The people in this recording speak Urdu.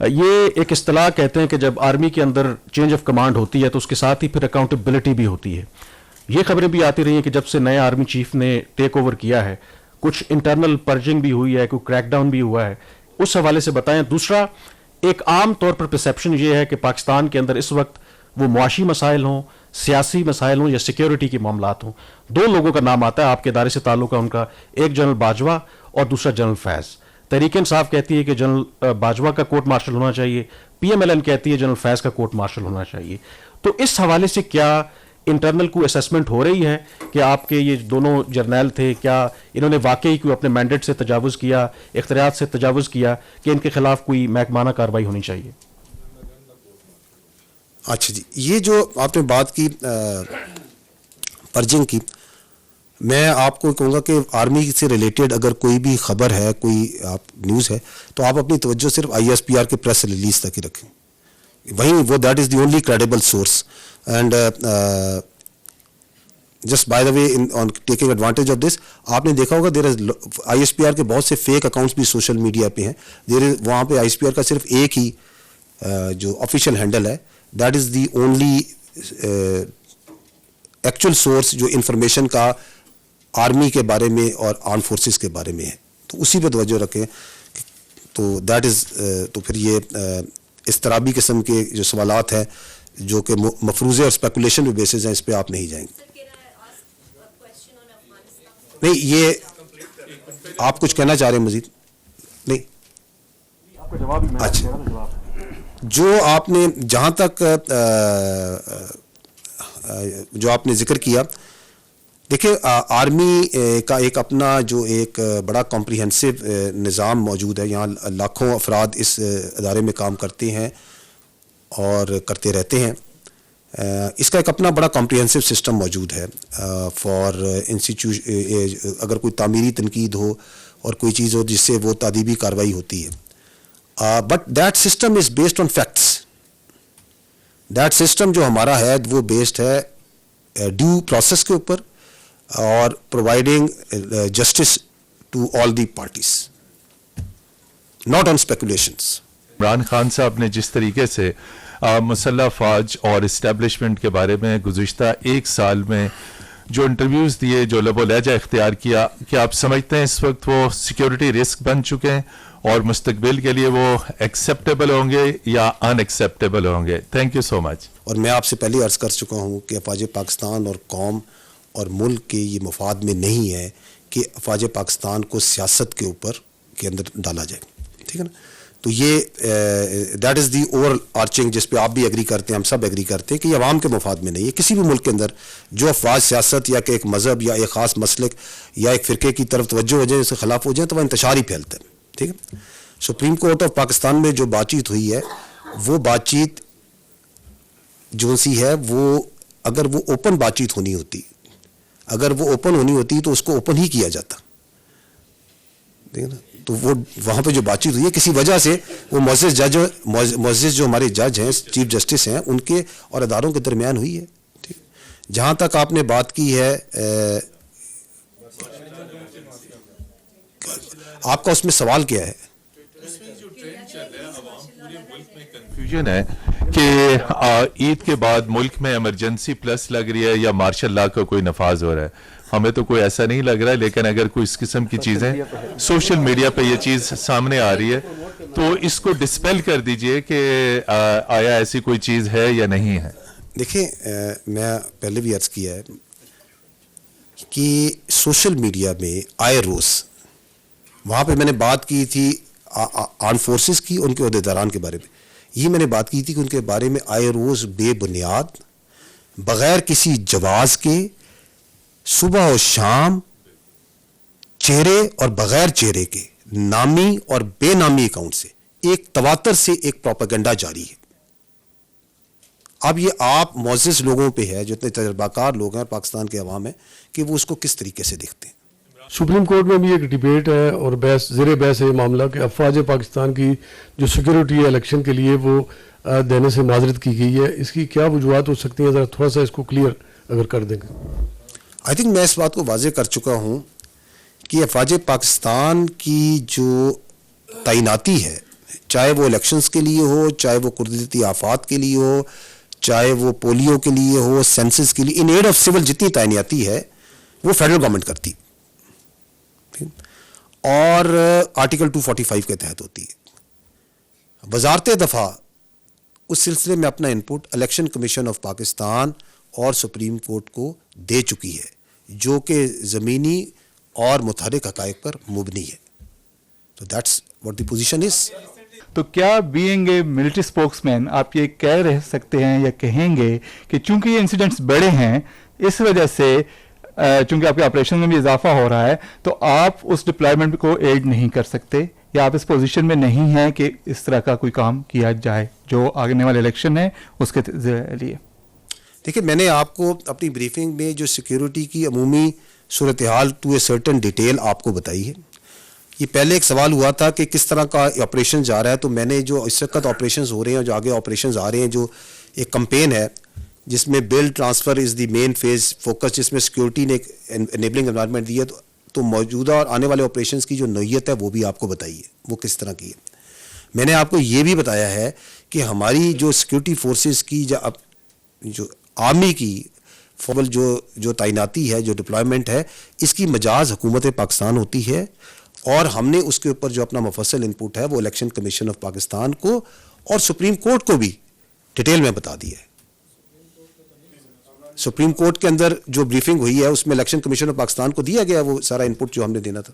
یہ ایک اصطلاح کہتے ہیں کہ جب آرمی کے اندر چینج آف کمانڈ ہوتی ہے تو اس کے ساتھ ہی پھر اکاؤنٹیبلٹی بھی ہوتی ہے. یہ خبریں بھی آتی رہی ہیں کہ جب سے نئے آرمی چیف نے ٹیک اوور کیا ہے کچھ انٹرنل پرجنگ بھی ہوئی ہے, کوئی کریک ڈاؤن بھی ہوا ہے, اس حوالے سے بتائیں. دوسرا, ایک عام طور پر پرسیپشن یہ ہے کہ پاکستان کے اندر اس وقت وہ معاشی مسائل ہوں, سیاسی مسائل ہوں یا سیکیورٹی کے معاملات ہوں, دو لوگوں کا نام آتا ہے آپ کے ادارے سے تعلق ہے ان کا, ایک جنرل باجوہ اور دوسرا جنرل فیض. تحریک انصاف کہتی ہے کہ جنرل باجوہ کا کورٹ مارشل ہونا چاہیے, پی ایم ایل این کہتی ہے جنرل فیض کا کورٹ مارشل ہونا چاہیے. تو اس حوالے سے کیا انٹرنل کوئی اسیسمنٹ ہو رہی ہے کہ آپ کے یہ دونوں جرنیل تھے, کیا انہوں نے واقعی کوئی اپنے مینڈیٹ سے تجاوز کیا, اختیارات سے تجاوز کیا, کہ ان کے خلاف کوئی محکمانہ کارروائی ہونی چاہیے؟ اچھا جی, یہ جو آپ نے بات کی پرجنگ کی, میں آپ کو کہوں گا کہ آرمی سے ریلیٹڈ اگر کوئی بھی خبر ہے, کوئی آپ نیوز ہے, تو آپ اپنی توجہ صرف آئی ایس پی آر کے پریس ریلیز تک ہی رکھیں. وہیں وہ that is the only credible source. And just by the way on taking advantage of this, آپ نے دیکھا ہوگا دیر از آئی ایس پی آر کے بہت سے فیک اکاؤنٹس بھی سوشل میڈیا پہ ہیں. دیر از وہاں پہ آئی ایس پی آر کا صرف ایک ہی جو آفیشیل ہینڈل ہے, that is the only actual source جو انفارمیشن کا آرمی کے بارے میں اور آرم فورسز کے بارے میں ہے. تو اسی پہ توجہ رکھیں. تو دیٹ از تو پھر یہ اضطرابی قسم کے جو سوالات ہیں جو کہ مفروضے اور اسپیکولیشن پہ بیسز ہیں, اس پہ آپ نہیں جائیں گے. نہیں, یہ آپ کچھ کہنا چاہ رہے ہیں مزید؟ نہیں, اچھا, جو آپ نے جہاں تک جو آپ نے ذکر کیا, دیکھیں آرمی کا ایک اپنا جو ایک بڑا کمپریہنسو نظام موجود ہے. یہاں لاکھوں افراد اس ادارے میں کام کرتے ہیں اور کرتے رہتے ہیں. اس کا ایک اپنا بڑا کمپریہنسو سسٹم موجود ہے فار انسٹیٹیوشن. اگر کوئی تعمیری تنقید ہو اور کوئی چیز ہو جس سے وہ تادیبی کارروائی ہوتی ہے, but that system is based on facts. That system جو ہمارا ہے وہ بیسڈ ہے ڈیو پروسیس کے اوپر اور providing justice to all the parties, not on speculations. Imran Khan Sahib نے جس طریقے سے مسلح افواج اور اسٹیبلشمنٹ کے بارے میں گزشتہ ایک سال میں جو انٹرویوز دیے, جو لب و لہجہ اختیار کیا, کیا آپ سمجھتے ہیں اس وقت وہ سیکیورٹی رسک بن چکے ہیں اور مستقبل کے لیے وہ ایکسیپٹیبل ہوں گے یا ان ایکسیپٹیبل ہوں گے؟ تھینک یو سو مچ. اور میں آپ سے پہلے عرض کر چکا ہوں کہ افواج پاکستان اور قوم اور ملک کے یہ مفاد میں نہیں ہے کہ افواج پاکستان کو سیاست کے اوپر کے اندر ڈالا جائے. ٹھیک ہے نا؟ تو یہ that is the over arching جس پہ آپ بھی ایگری کرتے ہیں, ہم سب ایگری کرتے ہیں کہ یہ عوام کے مفاد میں نہیں ہے. کسی بھی ملک کے اندر جو افواج سیاست یا کہ ایک مذہب یا ایک خاص مسلک یا ایک فرقے کی طرف توجہ ہو جائے, اس کے خلاف ہو جائیں, تو وہ انتشار ہی پھیلتا ہے. ٹھیک ہے. سپریم کورٹ آف پاکستان میں جو بات چیت ہوئی ہے, وہ بات چیت جو سی ہے, وہ اگر وہ اوپن بات چیت ہونی ہوتی, اگر وہ اوپن ہونی ہوتی تو اس کو اوپن ہی کیا جاتا. ٹھیک ہے نا. تو وہ وہاں پہ جو بات چیت ہوئی ہے کسی وجہ سے وہ معزز جو ہمارے جج ہیں, چیف جسٹس ہیں, ان کے اور اداروں کے درمیان ہوئی ہے. ٹھیک. جہاں تک آپ نے بات کی ہے, آپ کا اس میں سوال کیا ہے؟ کنفیوژن ہے کہ عید کے بعد ملک میں ایمرجنسی پلس لگ رہی ہے یا مارشل لا کا کوئی نفاذ ہو رہا ہے. ہمیں تو کوئی ایسا نہیں لگ رہا ہے, لیکن اگر کوئی اس قسم کی چیزیں سوشل میڈیا پہ یہ چیز سامنے آ رہی ہے تو اس کو ڈسپیل کر دیجئے کہ آیا ایسی کوئی چیز ہے یا نہیں ہے. دیکھیں, میں پہلے بھی عرض کیا ہے کہ سوشل میڈیا میں آئے روز وہاں پہ میں نے بات کی تھی آرم فورسز کی, ان کے عہدیداران کے بارے میں. یہ میں نے بات کی تھی کہ ان کے بارے میں آئے روز بے بنیاد, بغیر کسی جواز کے, صبح و شام چہرے اور بغیر چہرے کے, نامی اور بے نامی اکاؤنٹ سے ایک تواتر سے ایک پروپیگنڈا جاری ہے. اب یہ آپ معزز لوگوں پہ ہے, جو اتنے تجربہ کار لوگ ہیں پاکستان کے عوام ہیں, کہ وہ اس کو کس طریقے سے دیکھتے ہیں. سپریم کورٹ میں بھی ایک ڈیبیٹ ہے اور بحث زیر بحث ہے یہ معاملہ کہ افواج پاکستان کی جو سیکیورٹی ہے الیکشن کے لیے وہ دینے سے معذرت کی گئی ہے. اس کی کیا وجوہات ہو سکتی ہیں, ذرا تھوڑا سا اس کو کلیئر اگر کر دیں گے. آئی تھنک میں اس بات کو واضح کر چکا ہوں کہ افواج پاکستان کی جو تعیناتی ہے چاہے وہ الیکشنز کے لیے ہو, چاہے وہ قدرتی آفات کے لیے ہو, چاہے وہ پولیو کے لیے ہو, سینسس کے لیے, ان ایڈ آف سول جتنی تعیناتی ہے وہ فیڈرل گورنمنٹ کرتی اور آرٹیکل 245 کے تحت ہوتی ہے. وزارت دفاع اس سلسلے میں اپنا input election commission of Pakistan اور سپریم کورٹ کو دے چکی ہے, جو کہ زمینی اور متحرک حقائق پر مبنی ہے. تو that's what the position is. تو کیا بینگ اے ملٹری اسپوکس مین آپ یہ کہہ رہ سکتے ہیں یا کہیں گے کہ چونکہ یہ انسیڈنٹس بڑے ہیں, اس وجہ سے چونکہ آپ کے آپریشن میں بھی اضافہ ہو رہا ہے, تو آپ اس ڈپلائمنٹ کو ایڈ نہیں کر سکتے, یا آپ اس پوزیشن میں نہیں ہیں کہ اس طرح کا کوئی کام کیا جائے جو آگے والے الیکشن ہے اس کے لیے؟ دیکھیں, میں نے آپ کو اپنی بریفنگ میں جو سیکیورٹی کی عمومی صورتحال ٹو اے سرٹن ڈیٹیل آپ کو بتائی ہے. یہ پہلے ایک سوال ہوا تھا کہ کس طرح کا آپریشن جا رہا ہے, تو میں نے جو اس وقت آپریشنز ہو رہے ہیں, جو آگے آپریشنز آ رہے ہیں, جو ایک کمپین ہے جس میں blood transfer is the main phase focus, جس میں سیکیورٹی نے ایک انیبلنگ انوائرمنٹ دی ہے, تو موجودہ اور آنے والے آپریشنز کی جو نوعیت ہے وہ بھی آپ کو بتائی ہے, وہ کس طرح کی ہے. میں نے آپ کو یہ بھی بتایا ہے کہ ہماری جو سیکیورٹی فورسز کی جو آرمی کی فول جو تعیناتی ہے, جو ڈپلائمنٹ ہے, اس کی مجاز حکومت پاکستان ہوتی ہے, اور ہم نے اس کے اوپر جو اپنا مفصل انپٹ ہے وہ الیکشن کمیشن آف پاکستان کو اور سپریم کورٹ کو بھی ڈیٹیل میں بتا دیا ہے. سپریم کورٹ کے اندر جو بریفنگ ہوئی ہے اس میں الیکشن کمیشن آف پاکستان کو دیا گیا وہ سارا انپٹ جو ہم نے دینا تھا.